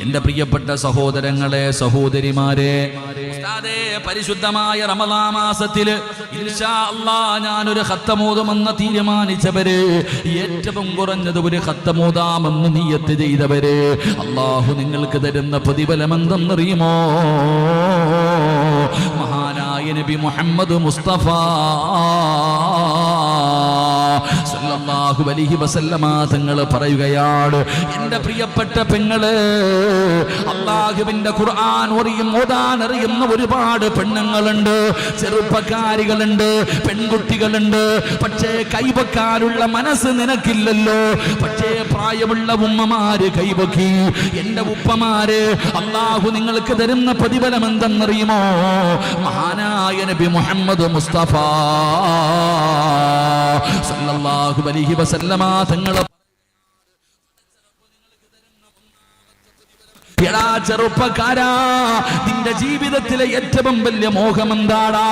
എൻ്റെ പ്രിയപ്പെട്ട സഹോദരങ്ങളെ, സഹോദരിമാരെ, പരിശുദ്ധമായ റമളാൻ മാസത്തില് ഇൻഷാ അല്ലാഹ് ഞാനൊരു ഖത്തമോദുമെന്ന് തീരുമാനിച്ചവര്, ഏറ്റവും കുറഞ്ഞത് ഒരു ഖത്തമോദാമെന്ന് നിയ്യത്ത് ചെയ്തവര്, അല്ലാഹു നിങ്ങൾക്ക് തരുന്ന പ്രതിഫലം എന്തെന്നറിയുമോ? മഹാനായ നബി മുഹമ്മദ് മുസ്തഫ സല്ലല്ലാഹു അലൈഹി വസല്ലമ തങ്ങൾ പറയുകയാണ്, എൻ്റെ പ്രിയപ്പെട്ട പെങ്ങള്, അല്ലാഹുവിൻ്റെ ഖുർആൻ ഓതാൻ അറിയുന്ന ഒരുപാട് പെണ്ണുങ്ങളുണ്ട്, ചെറുപ്പക്കാരികളുണ്ട്, പെൺകുട്ടികളുണ്ട്. പക്ഷേ കൈവക്കാനുള്ള മനസ്സ് നിനക്കില്ലല്ലോ. പക്ഷേ പ്രായമുള്ള ഉമ്മമാര് കൈവക്കി. എൻ്റെ ഉപ്പമാര്, അല്ലാഹു നിങ്ങൾക്ക് തരുന്ന പ്രതിഫലം എന്തെന്നറിയുമോ? മഹാനായ നബി മുഹമ്മദ് മുസ്തഫ സല്ലല്ലാഹു അലൈഹി വസല്ലമ തങ്ങൾ, എടാ ചെറുപ്പക്കാരാ, നിന്റെ ജീവിതത്തിലെ ഏറ്റവും വലിയ മോഹം എന്താടാ?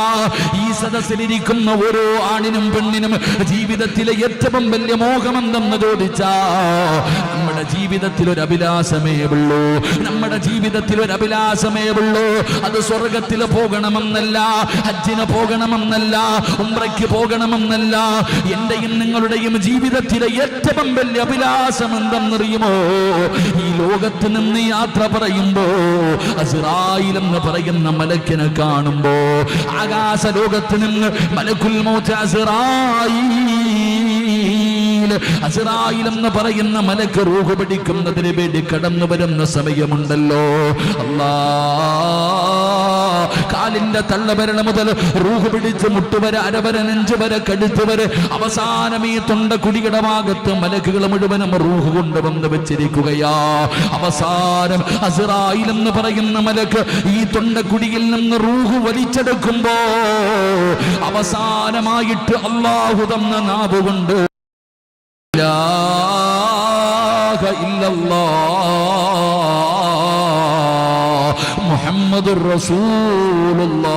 ഈ സദസ്സിലിരിക്കുന്ന ഓരോ ആണിനും പെണ്ണിനും ജീവിതത്തിലെ ഏറ്റവും വലിയ മോഹം എന്തെന്ന് ചോദിച്ചാ, നമ്മുടെ ജീവിതത്തിൽ ഒരു അഭിലാഷമേ ഉള്ളൂ. നമ്മുടെ ജീവിതത്തിൽ ഒരു അഭിലാഷമേ ഉള്ളൂ. അത് സ്വർഗത്തിൽ പോകണമെന്നല്ല, ഹജ്ജിന് പോകണമെന്നല്ല, ഉംറയ്ക്ക് പോകണമെന്നല്ല. എന്റെയും നിങ്ങളുടെയും ജീവിതത്തിലെ ഏറ്റവും വലിയ അഭിലാഷം എന്തെന്നറിയുമോ? ഈ ലോകത്ത് നിന്ന് യാത്ര പറയുമ്പോ അസ്റായിൽ എന്ന് പറയുന്ന മലക്കിനെ കാണുമ്പോ, ആകാശ ലോകത്ത് നിന്ന് മലക്കുൽ മൗത്ത് അസ്റായിൽ എന്ന് പറയുന്ന മലക്ക് റൂഹ് പിടിക്കുന്നതിന് വേണ്ടി കടന്നു വരുന്ന സമയമുണ്ടല്ലോ. കാലിന്റെ തള്ളവിരൽ മുതൽ റൂഹ് പിടിച്ച് മുട്ടുവരെ, അരവരെ, നെഞ്ചുവരെ, കഴുത്തുവരെ, അവസാനം ഈ തൊണ്ടക്കുടിയുടെ ഭാഗത്ത് മലക്കുകൾ മുഴുവനും റൂഹ് കൊണ്ടുവന്ന് വെച്ചിരിക്കുകയാ. അവസാനം അസ്റായിൽ എന്ന് പറയുന്ന മലക്ക് ഈ തൊണ്ടക്കുടിയിൽ നിന്ന് റൂഹ് വലിച്ചെടുക്കുമ്പോ, അവസാനമായിട്ട് അല്ലാഹു തന്ന നാവ് കൊണ്ട് ലാ ഇലാഹ ഇല്ലല്ലാഹ് മുഹമ്മദുർ റസൂലുള്ളാഹ്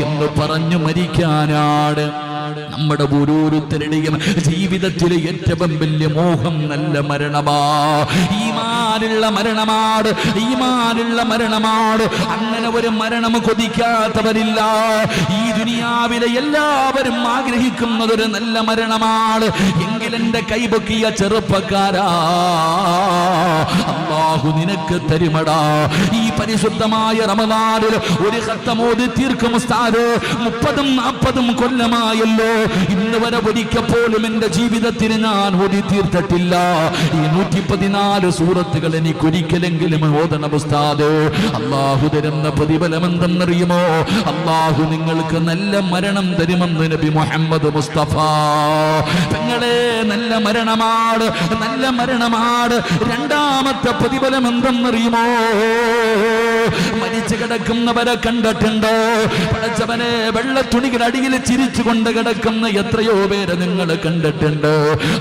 എന്ന് പറഞ്ഞു മരിക്കാനാണ് നമ്മുടെ ഓരോരുത്തരുടെയും ജീവിതത്തിലെ ഏറ്റവും വലിയ മോഹം. നല്ല മരണമാ, ഈമാനുള്ള മരണമാണ്, ഈമാനുള്ള മരണമാണ്. അങ്ങനെ ഒരു മരണം കൊതിക്കാത്തവരില്ല. ഈ ദുനിയാവിലെ എല്ലാവരും ആഗ്രഹിക്കുന്നതൊരു നല്ല മരണമാണ്. എങ്കിലെന്റെ കൈപൊക്കിയ ചെറുപ്പക്കാരാ, അല്ലാഹു നിനക്ക് തരുമടാ. ഈ പരിശുദ്ധമായ റമളാനിൽ ഒരു ഖത്തമോദി തീർക്കും ഉസ്താദ്. 30-40 കൊല്ലമായല്ലോ, ഇന്ന് വരെ ഒരിക്കൽ പോലും എന്റെ ജീവിതത്തിന് ഞാൻ ഓതി തീർത്തിട്ടില്ല. ഈ 114 സൂറത്തുകൾ എനിക്ക് ഒരിക്കലെങ്കിലും ഓതണം ഉസ്താദ്. അല്ലാഹു തരുന്ന പ്രതിഫലം എന്തെന്നറിയുമോ? അല്ലാഹു നിങ്ങൾക്ക് നല്ല മരണം തരുമെന്ന് നബി മുഹമ്മദ് മുസ്തഫ. പെങ്ങളെ, നല്ല മരണമാണ്, നല്ല മരണമാണ്. രണ്ടാമത്തെ പ്രതിഫലം എന്തെന്നറിയുമോ? മരിച്ചു കിടക്കുന്നവരെ കണ്ടിട്ടുണ്ടോ? പടച്ചവനെ, വെള്ള തുണികൾ അടിയിൽ ചിരിച്ചുകൊണ്ട് കിടക്കുന്ന എത്രയോ പേര് നിങ്ങൾ കണ്ടിട്ടുണ്ട്.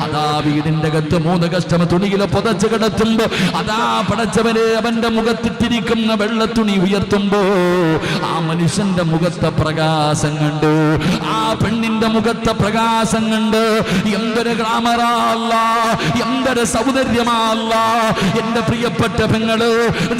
അതാ വീടിന്റെ അകത്ത് 3 കഷ്ടം തുണിയിൽ പുതച്ച് കിടത്തുമ്പോ, അതാ പടച്ചവനെ അവന്റെ മുഖത്തിട്ടിരിക്കുന്ന വെള്ള തുണി ഉയർത്തുമ്പോ ആ മനുഷ്യന്റെ മുഖത്തെ പ്രകാശം കണ്ടു, ആ പെണ്ണിന്റെ മുഖത്തെ പ്രകാശം കണ്ട്. എന്തൊരു ഗ്ലാമറല്ല, എന്തൊരു സൗന്ദര്യമല്ല. എന്റെ പ്രിയപ്പെട്ട പെങ്ങള്,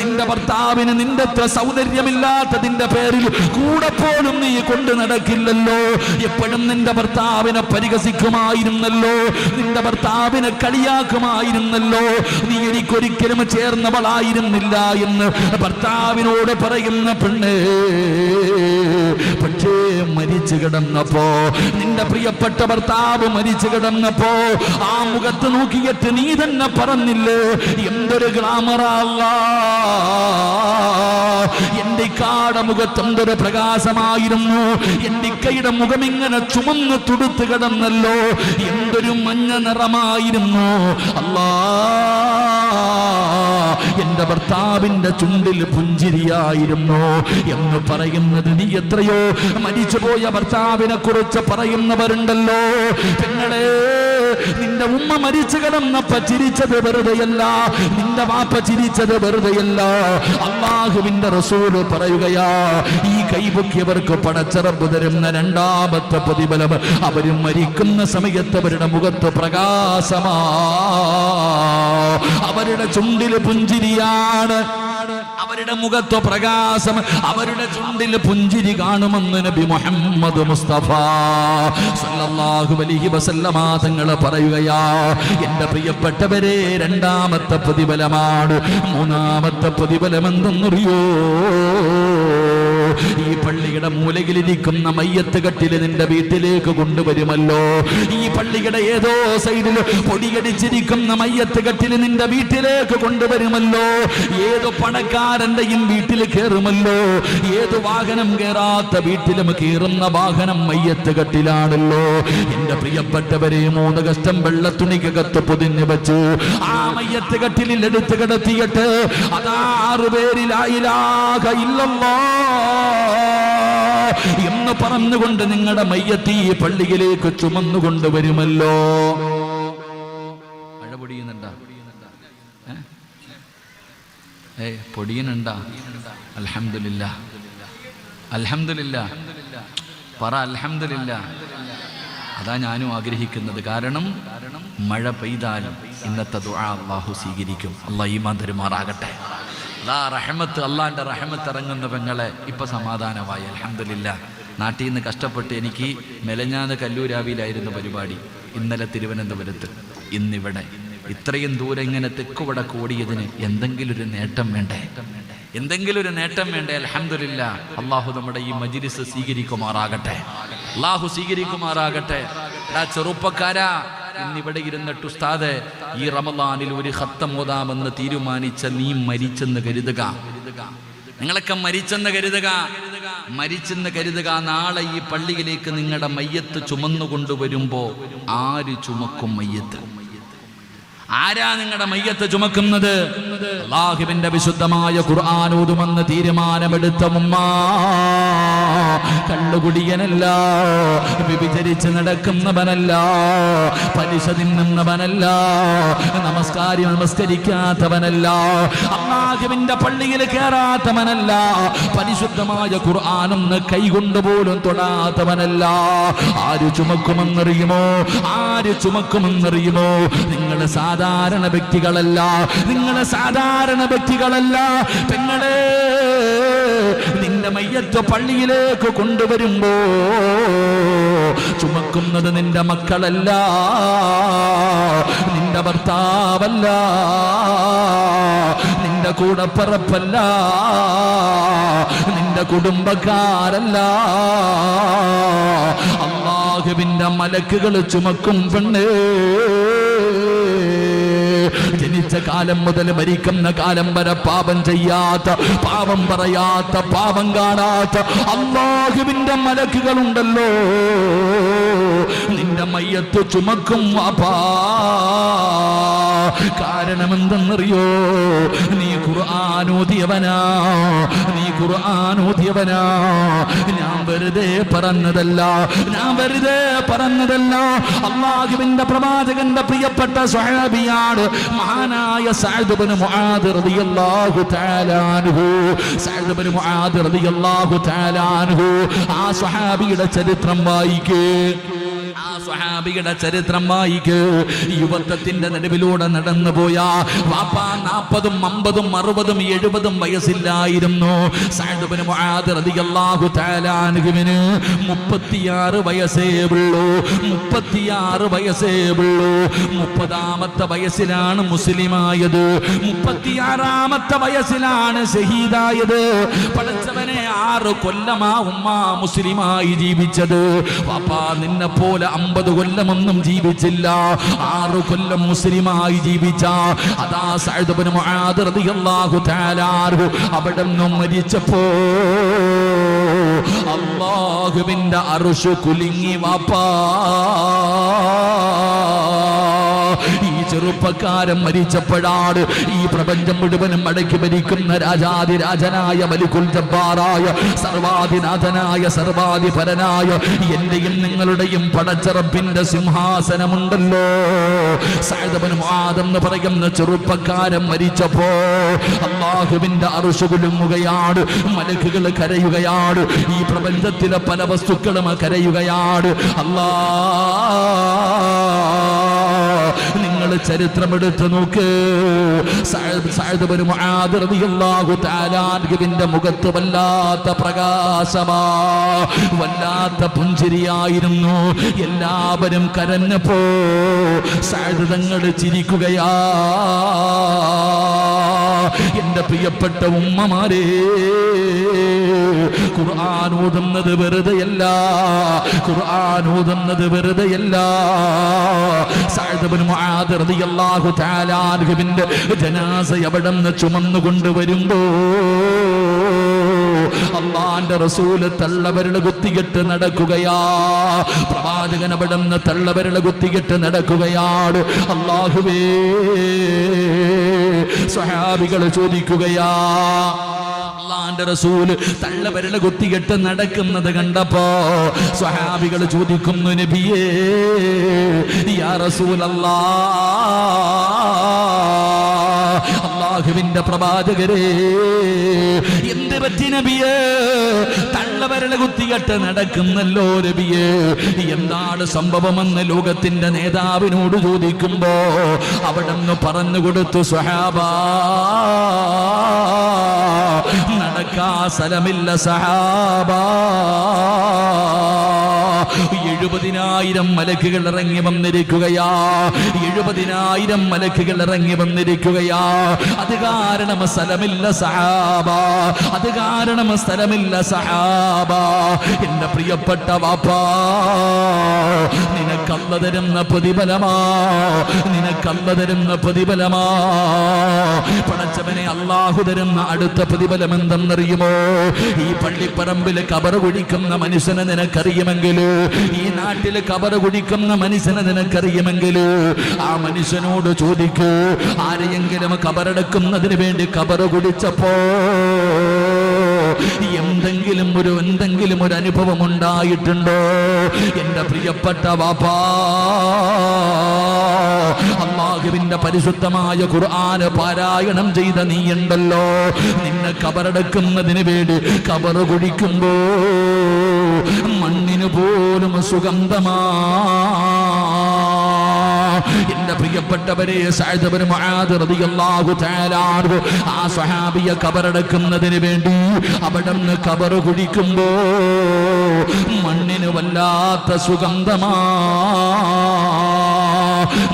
നിന്റെ ഭർത്താവിന് നിന്റെ അത്ര സൗന്ദര്യമില്ലാത്തതിന്റെ പേരിൽ കൂടെ പോലും നീ കൊണ്ടു നടക്കില്ലല്ലോ. എപ്പോഴും നിന്റെ ഭർത്താവിനെ പരിഹസിക്കുമായിരുന്നല്ലോ, നിന്റെ ഭർത്താവിനെ കളിയാക്കുമായിരുന്നല്ലോ. നീ എനിക്കൊരിക്കലും ചേർന്നവളായിരുന്നില്ല എന്ന് ഭർത്താവിനോട് പറയുന്ന പെണ്ണ്. പക്ഷേ മരിച്ചു കിടന്നപ്പോ, നിന്റെ പ്രിയപ്പെട്ട ഭർത്താവ് മരിച്ചു കിടന്നപ്പോ ആ മുഖത്ത് നോക്കിയിട്ട് നീ തന്നെ പറഞ്ഞില്ലേ, എന്തൊരു ഗ്ലാമറല്ല. എന്റെ ഇക്കാടെ മുഖത്ത് എന്തൊരു പ്രകാശമായിരുന്നു, എന്റെ ഇക്കയുടെ മുഖം ഇങ്ങനെ ചുമന്ന് തുടുത്ത് കിടന്നല്ലോ, എന്തൊരു മഞ്ഞ നിറമായിരുന്നു. അല്ലാ, എന്റെ ഭർത്താവിന്റെ ചുണ്ടിൽ പുഞ്ചിരിയായിരുന്നു എന്ന് പറയുന്നത് നീ എത്രയോ മരിച്ചുപോയ ഭർത്താവിനെ കുറിച്ച് പറയുന്നവരുണ്ടല്ലോ. പെങ്ങളെ, നിന്റെ ഉമ്മ മരിച്ചു കിടന്നപ്പ ചിരിച്ചത് വെറുതെയല്ല, നിന്റെ വാപ്പ ചിരിച്ചത് വെറുതെയല്ല. അല്ലാഹുവിന്റെ റസൂൽ പറയുകയാ, ഈ കൈപൊക്കിയവർക്ക് പടച്ചറബ് തരുന്ന രണ്ടാമത്തെ പ്രതിഫലം, അവരും മരിക്കുന്ന സമയത്ത് അവരുടെ മുഖത്ത് പ്രകാശമാ, അവരുടെ ചുണ്ടിൽ പുഞ്ചിരിയാണ്, അവരുടെ മുഖത്ത് പ്രകാശം, അവരുടെ ചുണ്ടിൽ പുഞ്ചിരി കാണുമെന്ന് നബി മുഹമ്മദ് മുസ്തഫ സല്ലല്ലാഹു അലൈഹി വസല്ലമ തങ്ങൾ പറയുകയാ. എന്റെ പ്രിയപ്പെട്ടവരെ, രണ്ടാമത്തെ പ്രതിഫലമാണ്. മൂന്നാമത്തെ പ്രതിഫലം എന്തെന്നറിയോ? ഈ പള്ളിയുടെ മൂലയിലിരിക്കുന്ന മയ്യത്ത് കട്ടില് നിന്റെ വീട്ടിലേക്ക് കൊണ്ടുവരുമല്ലോ. ഈ പള്ളിയുടെ ഏതോ സൈഡിൽ പൊടിയടിച്ചിരിക്കുന്ന മയ്യത്ത് കട്ടില് നിന്റെ വീട്ടിലേക്ക് കൊണ്ടുവരുമല്ലോ. ഏതോ പണക്കാരന്റെയും വീട്ടിൽ കയറുമല്ലോ. ഏത് വാഹനം കയറാത്ത വീട്ടിലും കയറുന്ന വാഹനം മയ്യത്ത് കട്ടിലാണല്ലോ. എന്റെ പ്രിയപ്പെട്ടവരെ, 3 കഷ്ടം വെള്ളത്തുണിക്കകത്ത് പൊതിഞ്ഞു വെച്ചു ആ മയ്യത്ത് കട്ടിലിൽ എടുത്ത് കിടത്തിയിട്ട് അതാ 6 പേരിൽ ലാ ഇലാഹ ഇല്ലല്ലാഹ് എന്ന് പറഞ്ഞുകൊണ്ട് നിങ്ങളുടെ മയ്യത്ത് ഈ പള്ളിയിലേക്ക് ചുമന്നുകൊണ്ട് വരുമല്ലോ. മഴ പൊടിയുന്നുണ്ടാ? പൊടിയനുണ്ടാ? അൽഹംദുലില്ലാ, അൽഹംദുലില്ലാ, പറ അൽഹംദുലില്ലാ. അതാ ഞാനും ആഗ്രഹിക്കുന്നത്. കാരണം മഴ പെയ്താൽ ഇന്നത്തെ ദുആ അല്ലാഹു സ്വീകരിക്കും. അല്ലാഹ് ഈമാൻ തരുമാറാകട്ടെ. അതാ റഹ്മത്ത്, അള്ളാന്റെ റഹ്മത്ത് ഇറങ്ങുന്ന പെങ്ങളെ ഇപ്പൊ സമാധാനമായി അൽഹംദുലില്ലാ. നാട്ടിൽ നിന്ന് കഷ്ടപ്പെട്ട് എനിക്ക് മെലഞ്ഞാന്ന് കല്ലൂരാവിയിലായിരുന്നു പരിപാടി, ഇന്നലെ തിരുവനന്തപുരത്ത്, ഇന്നിവിടെ. ഇത്രയും ദൂരം ഇങ്ങനെ തെക്കുവടക്ക് ഓടിയതിന് എന്തെങ്കിലും ഒരു നേട്ടം വേണ്ടേ? എന്തെങ്കിലും ഒരു നേട്ടം വേണ്ടേ? അൽഹംദുലില്ലാ. അള്ളാഹു നമ്മുടെ ഈ മജ്ലിസ് സ്വീകരിക്കുമാറാകട്ടെ, അള്ളാഹു സ്വീകരിക്കുമാറാകട്ടെ. ചെറുപ്പക്കാരാ, ഇന്നിവിടെ ഇരുന്നിട്ട് ഉസ്താദെ ഈ റമളാനിൽ ഒരു ഖത്തം ഓതാമെന്ന് തീരുമാനിച്ച നീ മരിച്ചെന്ന് കരുതുക. നിങ്ങളൊക്കെ മരിച്ചെന്ന് കരുതുക, മരിച്ചെന്ന് കരുതുക. നാളെ ഈ പള്ളിയിലേക്ക് നിങ്ങളുടെ മയ്യത്ത് ചുമന്നു കൊണ്ടുവരുമ്പോ ആര് ചുമക്കും മയ്യത്ത്? ആരാ നിങ്ങളുടെ മയ്യത്ത് ചുമക്കുന്നത്? അല്ലാഹുവിന്റെ വിശുദ്ധമായ ഖുർആൻ ഓതുമെന്ന് തീരുമാനമെടുത്ത ഉമ്മ കള്ളുകുടിയനല്ല, വ്യഭിചരിച്ച് നടക്കുന്നവനല്ല, പലിശ തിന്നുന്നവനല്ല, നമസ്കരിക്കാത്തവനല്ല, അല്ലാഹുവിന്റെ പള്ളിയിൽ കയറാത്തവനല്ല, പരിശുദ്ധമായ ഖുർആനൊന്ന് കൈകൊണ്ടുപോലും തൊടാത്തവനല്ല. ആര് ചുമക്കുമെന്നറിയുമോ? ആര് ചുമക്കുമെന്നറിയുമോ? നിങ്ങൾ സാധാരണ വ്യക്തികളല്ല, നിങ്ങൾ സാധാരണ വ്യക്തികളല്ല. പെങ്ങളെ, നിന്റെ മയ്യത്ത് പള്ളിയിലേക്ക് കൊണ്ടുവരുമ്പോ ചുമക്കുന്നത് നിന്റെ മക്കളല്ല, നിന്റെ ഭർത്താവല്ല, നിന്റെ കൂടപ്പിറപ്പല്ല, നിന്റെ കുടുംബക്കാരല്ല. അല്ലാഹുവിന്റെ മലക്കുകൾ ചുമക്കും പെണ്ണേ. ജനിച്ച കാലം മുതൽ മരിക്കുന്ന കാലം വരെ പാപം ചെയ്യാത്ത, പാപം പറയാത്ത, പാപം കാണാത്ത അല്ലാഹുവിന്റെ മലക്കുകളുണ്ടല്ലോ. നിന്റെ മയ്യത്ത് ചുമക്കും വാപ്പാ. കാരണം എന്തെന്നറിയോ? നീ ഖുർആൻ ഓതിയവനാ, നീ ഖുർആൻ ഓതിയവനാ. ഞാൻ വെറുതെ പറഞ്ഞതല്ല, ഞാൻ വെറുതെ പറഞ്ഞതല്ല. അല്ലാഹുവിന്റെ പ്രവാചകന്റെ പ്രിയപ്പെട്ട സ്വഹാബിയാണ് മഹാനായ സഅദ് ഇബ്നു മുആദ് റളിയല്ലാഹു തആല അൻഹു. സഅദ് ഇബ്നു മുആദ് റളിയല്ലാഹു തആല അൻഹു, ആ സ്വഹാബിയുടെ ചരിത്രം വായിക്കേ, ആ സ്വഹാബിയുടെ ചരിത്രം വായിക്ക്. യുവത്വത്തിന്റെ നടുവിലൂടെ നടന്നു പോയ വാപ്പ 40, 50, 60, 70 വയസ്സില്ലായിരുന്നു. സഅദ് ഇബ്നു മുആദ് റളിയല്ലാഹു തആല അൻഹുവിന് 36 വയസ്സേ ഉള്ളൂ. 36 വയസ്സേ ഉള്ളൂ. 30ാമത്തെ വയസ്സിലാണ് മുസ്ലിമായത്. 36ാമത്തെ വയസ്സിലാണ് ഷഹീദായത്. പടച്ചവനെ, 6 കൊല്ലമാ ഉമ്മ മുസ്ലിമായി ജീവിച്ചത്. വാപ്പ നിന്നെ പോലെ 50 കൊല്ലമൊന്നും ജീവിച്ചില്ല. 6 കൊല്ലം മുസ്ലിമായി ജീവിച്ച അതാ സഅദ് ഇബ്നു മുആദ് റളിയല്ലാഹു തആല അൻഹു അവിടെ നിന്നും മരിച്ചപ്പോ അല്ലാഹുവിന്റെ അർശ് കുലുങ്ങി വാപ്പാ. ഈ ചെറുപ്പക്കാരൻ മരിച്ചപ്പോഴാണ് ഈ പ്രപഞ്ചം മുഴുവനും അടക്കി ഭരിക്കുന്ന രാജാതിരാജനായ മലിക്കുൽ ജബ്ബാറായ സർവാധിനാഥനായ സർവാധിപരനായ എന്റെയും നിങ്ങളുടെയും പടച്ചറപ്പിന്റെ സിംഹാസനമുണ്ടല്ലോ. സഅദ് ഇബ്നു മുആദ് എന്ന് പറയുന്ന ചെറുപ്പക്കാരൻ മരിച്ചപ്പോ അല്ലാഹുവിന്റെ അർശ് കുലുങ്ങുകയാണ്, മലക്കുകൾ കരയുകയാണ്, ഈ പ്രപഞ്ചത്തിലെ പല വസ്തുക്കളും കരയുകയാണ്. നിങ്ങൾ ചരിത്രമെടുത്ത് നോക്ക്. സഅദ് ഇബ്നു മുആദ് റളിയല്ലാഹു തആല അൻഹുവിന്റെ മുഖത്ത് വല്ലാത്ത പ്രകാശമാ, വല്ലാത്ത പുഞ്ചിരിയായിരുന്നു. എല്ലാവരും കരഞ്ഞപ്പോ സഅദ് തങ്ങൾ ചിരിക്കുകയാ. എന്റെ പ്രിയപ്പെട്ട ഉമ്മമാരെ, ഖുർആൻ ഓതുന്നത് വെറുതെയല്ല, ഖുർആൻ ഓതുന്നത് വെറുതെയല്ല. സഅദ് ഇബ്നു മുആദ് റളിയല്ലാഹു തആല അൻഹുവിന്റെ ജനാസ എവിടെന്ന് ചുമന്നുകൊണ്ടുവരുമ്പോ അല്ലാഹുവിന്റെ റസൂൽ തള്ളവരൽ കുത്തിയിട്ട് നടക്കുകയാ. പ്രവാചകൻ അവിടെന്ന് തള്ളവരൽ കുത്തിയിട്ട് നടക്കുകയാണ്. അല്ലാഹുവേ, സ്വഹാബികൾ ചോദിക്കുകയാ, അല്ലാഹുവിന്റെ റസൂല് തള്ളവരൽ കുത്തിയിട്ട് നടക്കുന്നത് കണ്ടപ്പോ സ്വഹാബികൾ ചോദിക്കുന്നു, നബിയേ യാ റസൂലല്ലാഹ്, അല്ലാഹുവിന്റെ പ്രവാചകരെ, എന്ത് പറ്റി നബിയേ? തള്ളവരൽ കുത്തിയിട്ട് നടക്കുന്നല്ലോ നബിയേ, എന്താണ് സംഭവമെന്ന് ലോകത്തിന്റെ നേതാവിനോട് ചോദിക്കുമ്പോ അവിടെന്ന് പറഞ്ഞു കൊടുത്തു, സ്വഹാബാ, നടക്കാ സ്ഥലമില്ല സഹാബാ. 70,000 മലക്കുകൾ ഇറങ്ങി വന്നിരിക്കുകയാ, 70,000 മലക്കുകൾ ഇറങ്ങി വന്നിരിക്കുകയാ. അത് കാരണം സ്ഥലമില്ല സഹാബാ, അത് കാരണം സ്ഥലമില്ല സഹാബാ. എന്റെ പ്രിയപ്പെട്ട വാപ്പാ, നിനക്കല്ല തരുന്ന പ്രതിഫലമാ, നിനക്കല്ല തരുന്ന പ്രതിഫലമാ. പടച്ചവനെ, അല്ലാഹു തരുന്ന അടുത്ത പ്രതിഫലം എന്തെന്നറിയുമോ? ഈ പള്ളിപ്പറമ്പില് കബർ കുഴിക്കുന്ന മനുഷ്യനെ നിനക്കറിയുമെങ്കിൽ, ഈ നാട്ടില് കബർ കുഴിക്കുന്ന മനുഷ്യനെ നിനക്കറിയുമെങ്കിൽ, ആ മനുഷ്യനോട് ചോദിക്കൂ, ആരെയെങ്കിലും കബറടക്കുന്നതിന് വേണ്ടി കബർ കുടിച്ചപ്പോ എന്തെങ്കിലും ഒരു അനുഭവം ഉണ്ടായിട്ടുണ്ടോ? എന്റെ പ്രിയപ്പെട്ട വാപ്പാ, അല്ലാഹുവിന്റെ പരിശുദ്ധമായ ഖുർആൻ പാരായണം ചെയ്ത നീയുണ്ടല്ലോ, നിന്നെ കബറടക്കുന്നതിന് വേണ്ടി കബർ കുഴിക്കുമ്പോ മണ്ണിന് പോലും സുഗന്ധമാ. എന്റെ പ്രിയപ്പെട്ടവരെ, സഅദ് ഇബ്നു മുആദ് റളിയല്ലാഹു തആല അൻഹു ആ സ്വഹാബിയെ കബറടക്കുന്നതിന് വേണ്ടി അവിടുന്ന് കബർ കുഴിക്കുമ്പോ മണ്ണിന് വല്ലാത്ത സുഗന്ധമാ,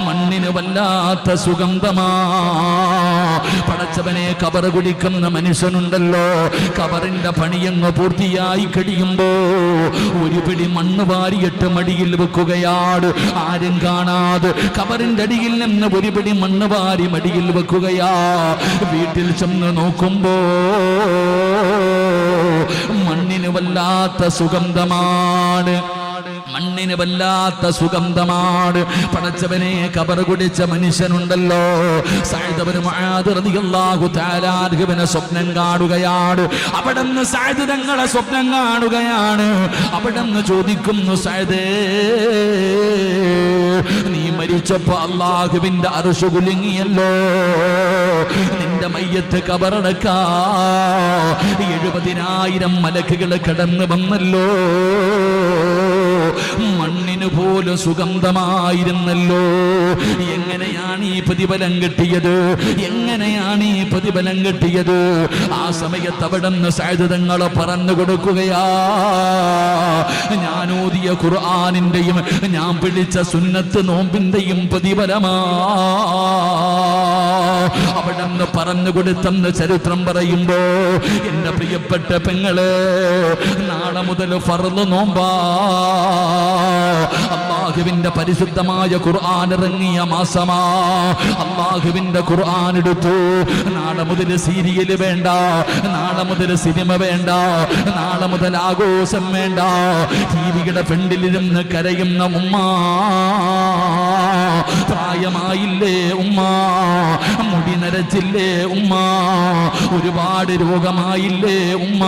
മണ്ണിന് വല്ലാത്ത സുഗന്ധമാ. പടച്ചവനെ, കബർ കുടിക്കുന്ന മനുഷ്യനുണ്ടല്ലോ, കബറിന്റെ പണിയങ്ങ് പൂർത്തിയായി കഴിയുമ്പോ ഒരു പിടി മണ്ണ് വാരിയിട്ട് മടിയിൽ വെക്കുകയാണ്, ആരും കാണാതെ. കബറിന്റെ അടിയിൽ നിന്ന് ഒരു പിടി മണ്ണ് വാരി മടിയിൽ വെക്കുകയാ. വീട്ടിൽ ചെന്ന് നോക്കുമ്പോ മണ്ണിന് വല്ലാത്ത സുഗന്ധമാണ്, മണ്ണിന് വല്ലാത്ത സുഗന്ധമാണ്. പടച്ചവനെ, കബർ കുടിച്ച മനുഷ്യനുണ്ടല്ലോ, സഅദ് ഇബ്നു മുആദ് റളിയല്ലാഹു തആല അൻഹുവിനെ സ്വപ്നം കാണുകയാണ്. അവിടുന്ന് സഅദ് തങ്ങളെ സ്വപ്നം കാണുകയാണ്. അവിടുന്ന് ചോദിക്കുന്നു, സഅദേ, നീ മരിച്ചപ്പോ അല്ലാഹുവിന്റെ അർശ് കുലുങ്ങിയല്ലോ, നിന്റെ മയ്യത്ത് കബറടക്കാ 70,000 മലക്കുകൾ കടന്നു വന്നല്ലോ, മണ്ണിന് പോലും സുഗന്ധമായിരുന്നല്ലോ. എങ്ങനെയാണ് ഈ പ്രതിഫലം കിട്ടിയത്? എങ്ങനെയാണ് ഈ പ്രതിഫലം കിട്ടിയത്? ആ സമയത്ത് അവിടുന്ന് സഅദ് തങ്ങളെ പറഞ്ഞു കൊടുക്കുകയാ, ഞാൻ ഓതിയ ഖുർആനിന്റെയും ഞാൻ പിടിച്ച സുന്നത്ത് നോമ്പിന്റെയും പ്രതിഫലമാ. അവിടുന്ന് പറഞ്ഞു കൊടുത്തെന്ന് ചരിത്രം പറയുമ്പോ, എന്റെ പ്രിയപ്പെട്ട പെങ്ങള്, നാളെ മുതൽ ഫർള് നോമ്പാ. അല്ലാഹുവിന്റെ പരിശുദ്ധമായ ഖുർആൻ ഇറങ്ങിയ മാസമാ. അല്ലാഹുവിന്റെ ഖുർആൻ എടുത്തു. നാളെ മുതൽ സീരിയൽ വേണ്ട, നാളെ മുതൽ സിനിമ വേണ്ട, നാളെ മുതൽ ആഘോഷം വേണ്ട. ടിവിയുടെ ഫ്രണ്ടിലിരുന്ന് കരയുന്ന ഉമ്മ, പ്രായമായില്ലേ ഉമ്മ, മുടി നരച്ചില്ലേ ഉമ്മ, ഒരുപാട് രോഗമായില്ലേ ഉമ്മ,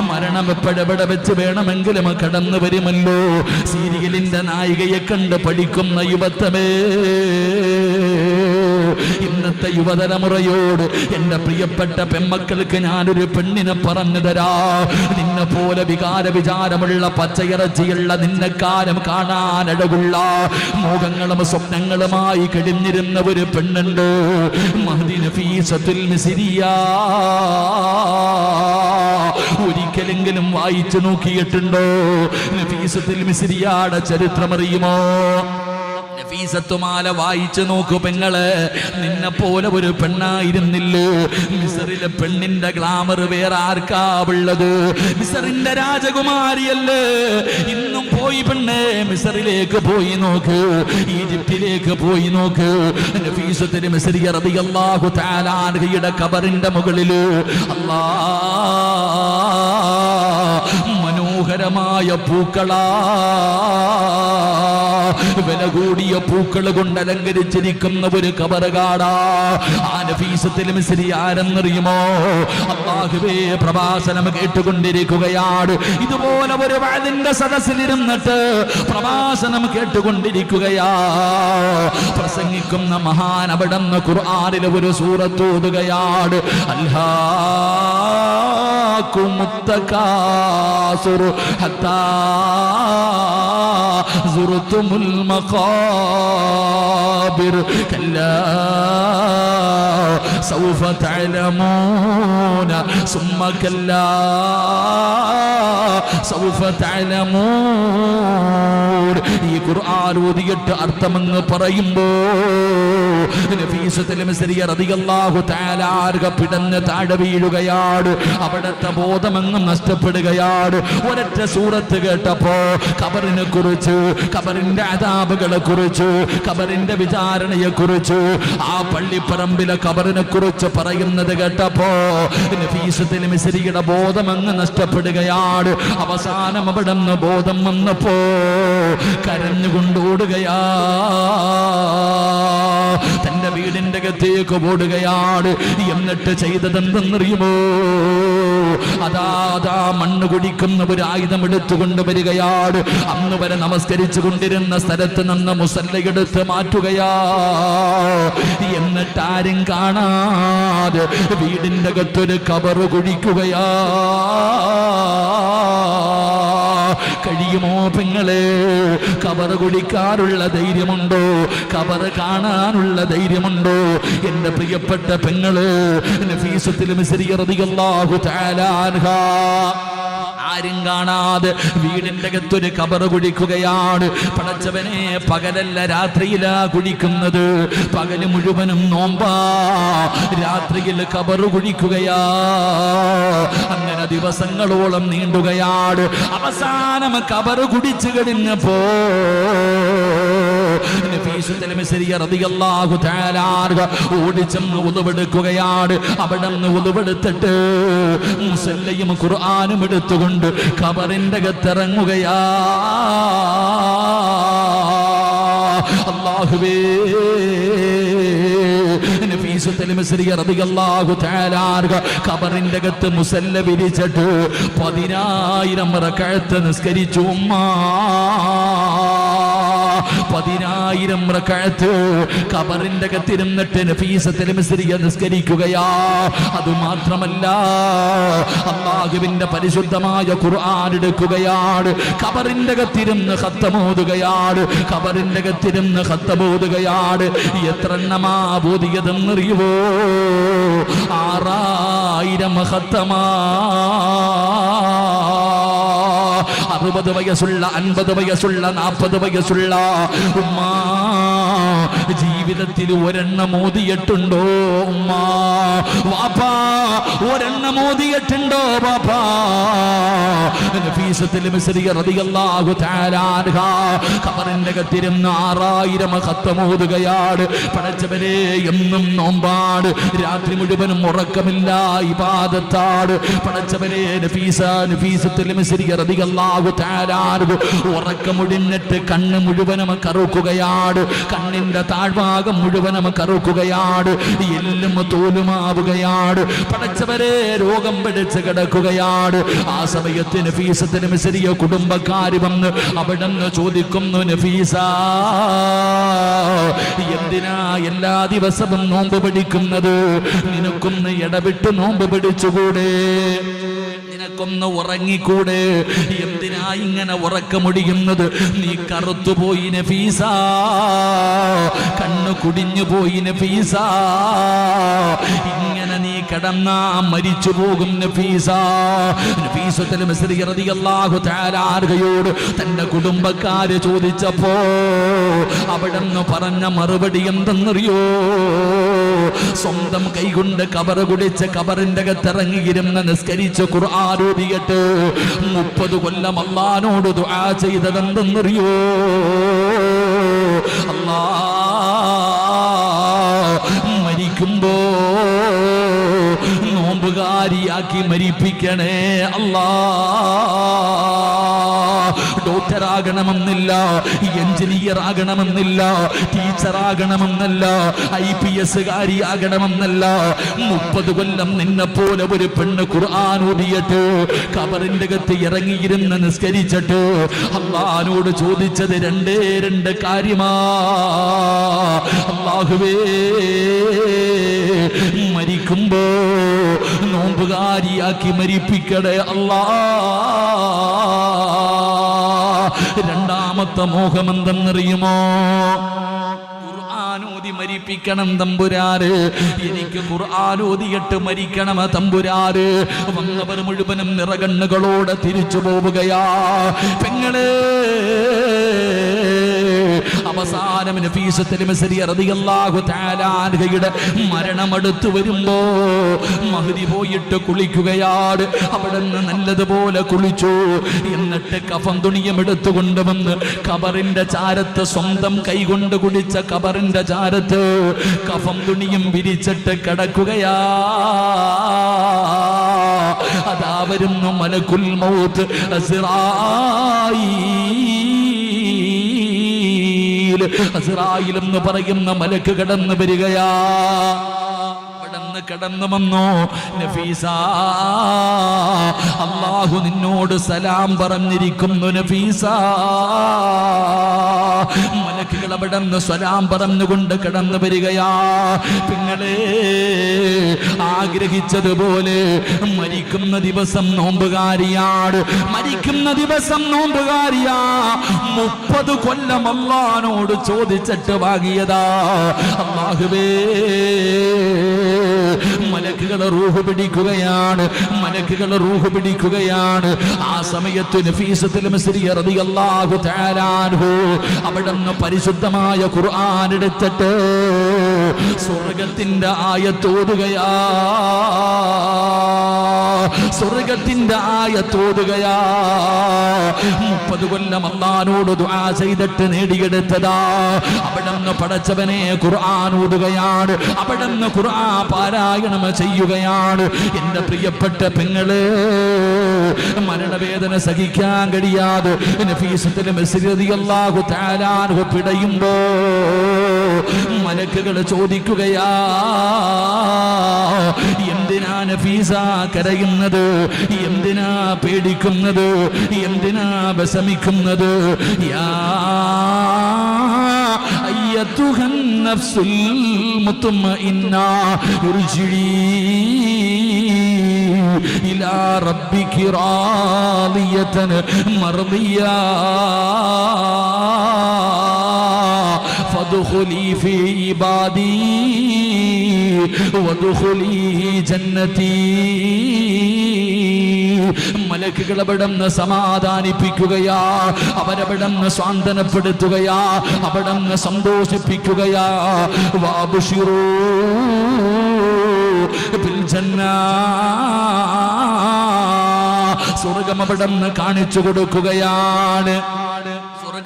മരണം എപ്പോഴെവിടെ വെച്ച് വേണമെങ്കിലും കടന്നു വരുമല്ലോ. സീരിയലിന്റെ നായികയെ കണ്ട് പഠിക്കുന്ന യുവത്വമേ, ഇന്നത്തെ യുവതലമുറയോട് എന്റെ പ്രിയപ്പെട്ട പെൺമക്കൾക്ക് ഞാനൊരു പെണ്ണിനെ പറഞ്ഞു തരാ. നിന്നെ പോലെ വിചാരമുള്ള പച്ചയിറച്ചിയുള്ള നിന്നെക്കാലം കാണാനഴകുള്ള മോഹങ്ങളും സ്വപ്നങ്ങളുമായി കഴിഞ്ഞിരുന്ന ഒരു പെണ്ണുണ്ട്. മഹ്ദി നഫീസത്തുൽ മിസ്രിയ. ഒരിക്കലെങ്കിലും വായിച്ചു നോക്കിയിട്ടുണ്ടോ? നഫീസത്തുൽ മിസ്രിയയുടെ ചരിത്രമറിയുമോ? നഫീസത്തുമാല വായിച്ചു നോക്കൂ പെങ്ങളെ. നിന്നെ പോലെ ഒരു പെണ്ണായിരുന്നില്ലേ. മിസ്റിലെ പെണ്ണിന്റെ ഗ്ലാമർ വേറെ ആർക്കാ ഉള്ളത്? മിസ്റിന്റെ രാജകുമാരിയല്ലേ. ഇന്നും പോയി പെണ്ണെ മിസ്റിലേക്ക് പോയി നോക്ക്, ഈജിപ്തിലേക്ക് പോയി നോക്ക്. നഫീസത്തുൽ മിസ്രിയ റളിയല്ലാഹു തആല അൻഹയുടെ ഖബറിന്റെ മുകളില് മനോഹരമായ പൂക്കളാ, വില കൂടിയ പൂക്കൾ കൊണ്ട് അലങ്കരിച്ചിരിക്കുന്ന ഒരു ഖബറുകാടാ. ആ നഫീസത്തുൽ മിസ്രി ആരെന്നറിയുമോ? അല്ലാഹുവേ, പ്രഭാഷണം കേട്ടുകൊണ്ടിരിക്കുകയാണ്. ഇതുപോലെ ഒരു വഅദിന്റെ സദസ്സിലിരുന്നിട്ട് പ്രഭാഷണം കേട്ടുകൊണ്ടിരിക്കുകയാ. പ്രസംഗിക്കുന്ന മഹാൻ അവിടുന്ന് ഖുർആനിലെ ഒരു സൂറത്ത് ഓതുകയാണ്. അൽഹാകുമുത്തകാസുറു ഹത്താ സുറുത്തുമുൽ മഖാബിർ കല്ലാ സൗഫ തഅലമൂന സുമ്മ കല്ലാ സൗഫ തഅലമൂൻ. ഈ ഖുർആൻ ഓതിയിട്ട് അർത്ഥമെന്ന് പറയുമ്പോ നഫീസത്തുൽ മിസ്രിയ റളിയല്ലാഹു തആല അൻഹ പിടഞ്ഞ് താഴെ വീഴുകയാണ്. അവിടുത്തെ ബോധമെങ്ങും നഷ്ടപ്പെടുകയാണ്. ഒരൊറ്റ സൂറത്ത് കേട്ടപ്പോ ഖബറിനെ കുറിച്ച്, ഖബറിന്റെ അദാബുകളെ കുറിച്ച്, ഖബറിന്റെ വിചാരണയെ കുറിച്ച്, ആ പള്ളിപ്പറമ്പിലെ ഖബറിനെ കുറിച്ച് പറയുന്നത് കേട്ടപ്പോ നഫീസത്തുൽ മിസ്രിയുടെ ബോധമെങ്ങ് നഷ്ടപ്പെടുകയാണ്. അവസാനം അവിടെ നിന്ന് ബോധം വന്നപ്പോ കരഞ്ഞുകൊണ്ടോടുകയാ. തന്റെ വീടിന്റെ അകത്തേക്ക് ഓടുകയാണ്. എന്നിട്ട് ചെയ്തതെന്തെന്നറിയുമോ? അതാ മണ്ണ് കുടിക്കുന്ന ഒരു ആയുധം എടുത്തുകൊണ്ട് വരികയാണ്. അന്ന് വരെ നമസ്കരിച്ചു കൊണ്ടിരുന്ന സ്ഥലത്ത് നിന്ന് മുസല്ലയെടുത്ത് മാറ്റുകയാ. എന്നിട്ട് ആരും കാണാതെ വീടിന്റെ അകത്തൊരു ഖബറ് കുഴിക്കുകയാ. കഴിയുമോ പെങ്ങളെ? ഖബറ് കുടിക്കാനുള്ള ധൈര്യമുണ്ടോ? ഖബറ് കാണാനുള്ള ധൈര്യമുണ്ടോ? എന്റെ പ്രിയപ്പെട്ട പെങ്ങള്, നഫീസത്തുൽ മിസ്രിയ റളിയല്ലാഹു തആല അൻഹ ആരും കാണാതെ വീടിന്റെ അകത്തൊരു ഖബറ് കുഴിക്കുകയാണ്. പടച്ചവനെ, പകലല്ല രാത്രിയിലാ കുഴിക്കുന്നത്. പകല് മുഴുവനും നോമ്പാ, രാത്രിയിൽ ഖബറ് കുഴിക്കുകയാ. അങ്ങനെ ദിവസങ്ങളോളം നീണ്ടുകയാണ്. അവസാനം ഖബറ് കുടിച്ചു കഴിഞ്ഞപ്പോ നഫീസത്തുൽ മിസ്രിയ റളിയല്ലാഹു തആല അൻഹ ഓടിച്ചെന്ന് ഉളുവെടുക്കുകയാണ്. അവിടെ നിന്ന് ഉളുവെടുത്തിട്ട് മുസല്ലയും ഖുർആനും എടുത്തുകൊണ്ട് ഖബറിന്റെ അകത്തിറങ്ങുകയാ. അല്ലാഹുവേ, നഫീസത്തുൽ മിസ്രിയ റളിയല്ലാഹു തആല അൻഹ ഖബറിന്റെ അകത്ത് മുസല്ല വിരിച്ചിട്ട് 10,000 റക്അത്ത് നിസ്കരിച്ചു. 10,000 റക്അത്ത് ഖബറിന്റെ അകത്തിരുന്നിട്ട് നഫീസത്തുൽ മിസ്രിയ നിസ്കരിക്കുകയാ. അതുമാത്രമല്ല, അല്ലാഹുവിന്റെ പരിശുദ്ധമായ ഖുർആൻ എടുക്കുകയാണ്. ഖബറിന്റെ അകത്തിരുന്ന് ഖത്തമോതുകയാണ്. ഖബറിന്റെ അകത്തിരുന്ന് ഖത്തമോതുകയാണ്. എത്ര എണ്ണമാ ഓതിയതെന്നറിയുവോ? 6,000 ഖത്തമാ. 60 വയസ്സുള്ള, 50 വയസ്സുള്ള, 40 വയസ്സുള്ള ഉമ്മ ജീവിതത്തിൽ ഒരെണ്ണം ഓതിയിട്ടുണ്ടോ ഉമ്മ? വാപ്പാ, ഒരെണ്ണം ഓതിയിട്ടുണ്ടോ വാപ്പാ? നഫീസത്തുൽ മിസ്രിയ റളിയല്ലാഹു തആല അൻഹ ഖബറിന്റെ അകത്തിരുന്ന് 6,000 ഖത്തം ഓതുകയാണ്. പടച്ചവനെ, എന്നും നോമ്പാണ്, രാത്രി മുഴുവനും ഉറക്കമില്ല, ഇബാദത്താണ്. പടച്ചവനെ, നഫീസത്തുൽ മിസ്രിയ റളിയല്ലാഹു തആല ഉറക്കമുടിഞ്ഞിട്ട് കണ്ണ് മുഴുവനും കറുക്കുകയാണ്, കണ്ണിന്റെ താഴ്ഭാഗം മുഴുവനും കറുക്കുകയാണ്, എല്ലും തോലുമാവുകയാണ്. പടച്ചവരെ രോഗം പിടിച്ച് കിടക്കുകയാണ്. ആ സമയത്ത് നഫീസത്തിന് മിസ്രിയ കുടുംബക്കാര് വന്ന് അവിടെ നിന്ന് ചോദിക്കുന്നു, നഫീസ എന്തിനാ എല്ലാ ദിവസവും നോമ്പ് പിടിക്കുന്നത്? നിനക്കൊന്ന് ഇടവിട്ട് നോമ്പ് പിടിച്ചുകൂടെ? നിനക്കൊന്ന് ഉറങ്ങിക്കൂടെ? എന്തിനാ ഇങ്ങനെ ഉറക്കമൊടിയുന്നത്? നീ കറുത്തുപോയി നഫീസ, കണ്ണു കുടിഞ്ഞു പോയി നഫീസ, ഇങ്ങനെ നീ കിടന്നാ മരിച്ചു പോകും നഫീസ. നഫീസത്തുൽ മിസ്രി റളിയല്ലാഹു തആല അൻഹയോട് തന്റെ കുടുംബക്കാര് ചോദിച്ചപ്പോ അവിടെന്ന് പറഞ്ഞ മറുപടി എന്തെന്നറിയോ? സ്വന്തം കൈകൊണ്ട് കബറ് കുടിച്ച് കബറിന്റെ അകത്തിറങ്ങിയിരുന്ന് നിസ്കരിച്ച് ഖുർആൻ ഓതിയിട്ട് 30 കൊല്ലം അല്ലാഹുവോട് ദുആ ചെയ്തതെന്തെന്നറിയോ? അല്ലാ, മരിക്കുമ്പോ നോമ്പുകാരിയാക്കി മരിപ്പിക്കണേ അല്ലാ. ഡോക്ടറാകണമെന്നില്ല, എഞ്ചിനീയർ ആകണമെന്നില്ല, ടീച്ചറാകണമെന്നല്ല, IPS കാരിയാകണമെന്നല്ല. 30 കൊല്ലം നിന്നെ പോലെ ഒരു പെണ്ണ് ഖുർആൻ ഓതിയിട്ട് കബറിന്റെ അകത്ത് ഇറങ്ങിയിരുന്ന് നിസ്കരിച്ചിട്ട് അല്ലാഹുവോട് ചോദിച്ചത് രണ്ട് കാര്യമാ. അല്ലാഹുവേ, മരിക്കുമ്പോ നോമ്പുകാരിയാക്കി മരിപ്പിക്കണേ അല്ലാ. രണ്ടാമത്തെ മോഹം എന്തെന്നറിയുമോ? ഖുർആനോദി മരിപ്പിക്കണം തമ്പുരാര്, എനിക്ക് ഖുർആനോദിയിട്ട് മരിക്കണം തമ്പുരാര്. വന്നവർ മുഴുവനും നിറകണ്ണുകളോടെ തിരിച്ചു പോവുകയാ. പെങ്ങളെ, അവസാനം നഫീസത്തുൽ മിസ്രി റളിയല്ലാഹു തആല അൻഹയുടെ മരണമെടുത്തു വരുമ്പോ മഹ്ദി പോയിട്ട് കുളിക്കുകയാണ്. അവിടെ നിന്ന് നല്ലതുപോലെ കുളിച്ചു. എന്നിട്ട് കഫൻ തുണിയും എടുത്തു കൊണ്ടുവന്ന് കബറിന്റെ ചാരത്ത്, സ്വന്തം കൈകൊണ്ട് കുടിച്ച കബറിന്റെ ചാരത്ത് കഫൻ തുണിയും വിരിച്ചിട്ട് കിടക്കുകയാ. അതാ വരുന്നു മലക്കുൽ മൗത്ത് അസ്റായീൽ എന്ന് പറയുന്ന മലക്ക് കടന്നു വരികയാ. കടന്നു വന്നു, നഫീസ, അല്ലാഹു നിന്നോട് സലാം പറഞ്ഞിരിക്കുന്നു നഫീസ. മലക്കുകൾ അവിടെ നിന്ന് സലാം പറഞ്ഞുകൊണ്ട് കടന്നു വരികയാ. നിങ്ങളെ ആഗ്രഹിച്ചതുപോലെ മരിക്കുന്ന ദിവസം നോമ്പുകാരിയാണ്, മരിക്കുന്ന ദിവസം നോമ്പുകാരിയാ. 30 കൊല്ലം അല്ലാഹുവോട് ചോദിച്ചിട്ട് വാങ്ങിയതാ. അല്ലാഹുവേ, മലക്കുകൾ റൂഹ് പിടിക്കുകയാണ്, മലക്കുകൾ റൂഹ് പിടിക്കുകയാണ്. ആ സമയത്ത് നഫീസത്തുൽ മിസ്രി റളിയല്ലാഹു തആല അൻഹു അവിടുന്ന് പരിശുദ്ധമായ ഖുർആൻ എടുത്തിട്ട് സ്വർഗ്ഗത്തിന്റെ ആയത്തോതുകയാ, സ്വർഗ്ഗത്തിന്റെ ആയത്തോതുകയാ. 30 കൊല്ലം അല്ലാഹുവോട് ദുആ ചെയ്തിട്ട് നേടിയെടുത്തതാ. അവിടുന്ന് പടച്ചവനെ ഖുർആൻ ഓതുകയാണ്, അവിടുന്ന് ഖുർആൻ പാരായണം ചെയ്യുകയാണ്. എന്റെ പ്രിയപ്പെട്ട പെങ്ങള്, മരണവേദന സഹിക്കാൻ കഴിയാതെ നഫീസത്തുൽ മിസ്രി റളിയല്ലാഹു തആല അൻഹു പിടയുമ്പോ മലക്കുകൾ ചോദിക്കുകയാ, എന്തിനാ നഫീസ കരയുന്നത്? എന്തിനാ പേടിക്കുന്നത്? എന്തിനാ വിഷമിക്കുന്നത്? യാ അയ്യത്തുഹൻ നഫ്സുൽ മുത്മഇന്ന ഇർജിഇ ഇലാ റബ്ബികി റാദിയതൻ മർദിയ ഫദ്ഖുലി ഫീ ഇബാദി വദ്ഖുലി ജന്നതി. മലക്കുകൾ അവിടുന്ന് സമാധാനിപ്പിക്കുകയാ, അവരവിടുന്ന് സ്വാന്തനപ്പെടുത്തുകയാ, അവിടുന്ന് സന്തോഷിപ്പിക്കുകയാ. വഅബ്ശിറൂ ബിൽ ജന്നാ, സ്വർഗ്ഗം അവിടുന്ന് കാണിച്ചു കൊടുക്കുകയാണ്.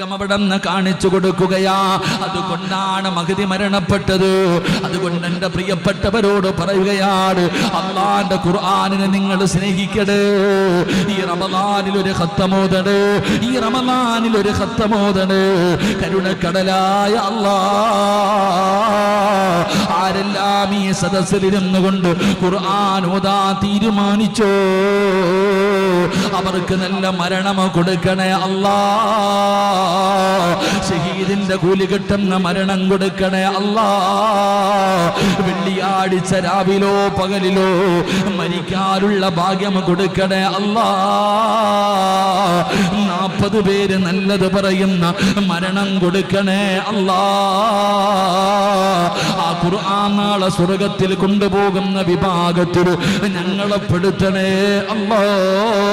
ഭാഗം അവിടെ നിന്ന് കാണിച്ചു കൊടുക്കുകയാ. അതുകൊണ്ടാണ് മഹദി മരണപ്പെട്ടത്. അതുകൊണ്ട് എന്റെ പ്രിയപ്പെട്ടവരോട് പറയുകയാണ്, അള്ളാന്റെ ഖുർആനിനെ നിങ്ങൾ സ്നേഹിക്കണേ. ഈ റമദാനിൽ ഒരു ഖത്തമോദണ്, ഈ റമദാനിൽ ഒരു ഖത്തമോദണ്. കരുണക്കടലായ അല്ലാഹ് ആരെല്ലാം ഈ സദസ്സിലിരുന്നു കൊണ്ട് ഖുർആൻ ഓതാൻ തീരുമാനിച്ചോ അവർക്ക് നല്ല മരണം കൊടുക്കണേ അല്ലാഹ്. ഷഹീദിന്റെ കൂലി കിട്ടുന്ന മരണം കൊടുക്കണേ അല്ലാഹ്. വെള്ളിയാഴ്ച രാവിലോ പകലിലോ മരിക്കാനുള്ള ഭാഗ്യം കൊടുക്കണേ അല്ലാഹ്. 40 പേര് നല്ലത് പറയുന്ന മരണം കൊടുക്കണേ അല്ലാഹ്. ആ ഖുർആൻ നാളെ സ്വർഗത്തിൽ കൊണ്ടുപോകുന്ന വിഭാഗത്തിൽ ഞങ്ങളെ പെടുത്തണേ അല്ലാഹ്.